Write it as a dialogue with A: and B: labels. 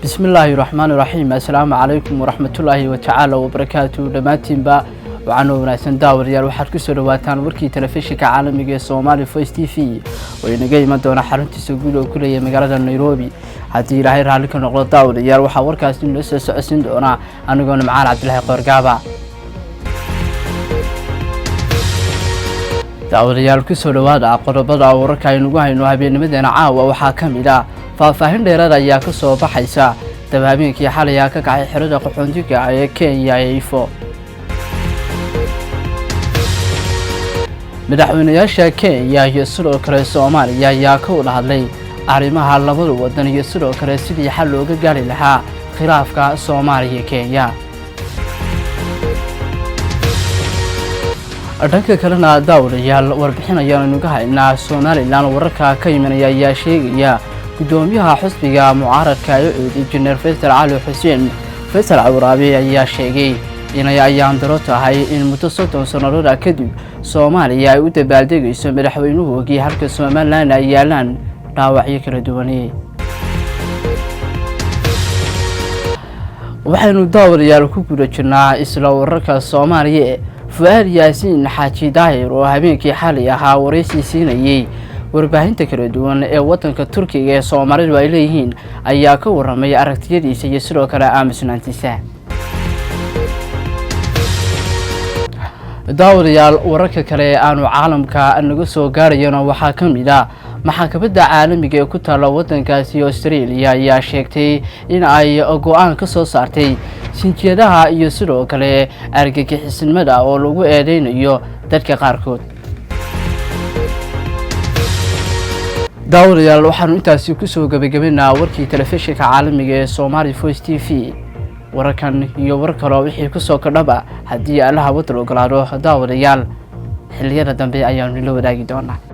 A: بسم الله الرحمن الرحيم. السلام عليكم ورحمة الله وتعالى وبركاته. دماتين با وعنو وناسن داور يال waxaad ku soo dhawaataan warkii telefishinka caalamiga ee Somali Voice TV oo inaga iman doona xaruntiisa guud oo ku leeyahay magaalada Nairobi. Hadii Ilaahay raali ka noqdo daawar yaal waxa warkaas inoo soo socodsiin doona anigoona Macaan Cabdullaahi Qoorgaaba. daawar yaal ku soo dhawaada qodobada wararka aynu ugu hayno habeennimadeena caawa waxa kamid ah faahfaahin dheeraad ayaa ka soo baxaysa dabaabinkii xalay ka kacay xirada qaxoontiga ee Kenya ee Ifo. madaxweynayaasha Kenya iyo sidoo kale Soomaaliya ayaa ka wada hadlay arrimaha labada wadan iyo sidoo kale sidii xal looga gaari lahaa khilaafka Soomaaliya iyo Kenya. dhanka kalena daawadayaal warbixinayaan uga haynaa Somaliland wararka ka imanaya ayaa sheegaya gudoomiyaha xisbiga mucaaradka ee Engineer Faisal Ali Hussein Faisal Awraabi ayaa sheegay inay ayaan daro tahay in muddo 30 sanadood kadib Soomaaliya ay u dabaaldegayso madaxweynuhu halka Somaliland ay yaalaan dhaawacyo kala duwan. waxaynu daawadayaal ku guda jirnaa isla wararka Soomaaliya. Fuad Yaasin Xaaji Daahir oo habeenkii xalay ahaa wareysi siinayay warbaahinta kala duwan ee wadanka Turkiga ee Soomaalidu ay leeyihiin ayaa ka waramay aragtiyadiisa iyo sidoo kale aamusnaantiisa. daawadayaal wararka kale aanu caalamka naga soo gaarayna waxaa kamid ah maxkamadda caalamiga ee ku taala wadankaasi Australia ayaa sheegtay in ay go'aan ka soo saartay sinjiyadaha iyo sidoo kale argagixisnimada oo lagu eedeynayo dadka qaarkood. daawadayaal waxaanu intaasi ku soo gabagabeynaa warkii telefishinka caalamiga ee Somali Voice TV. wararkan iyo war kale wixii ku soo kadhaba hadii Allaha wada ogolaado daawadayaal xilliyada dambe ayaanu la wadaagi doonaa.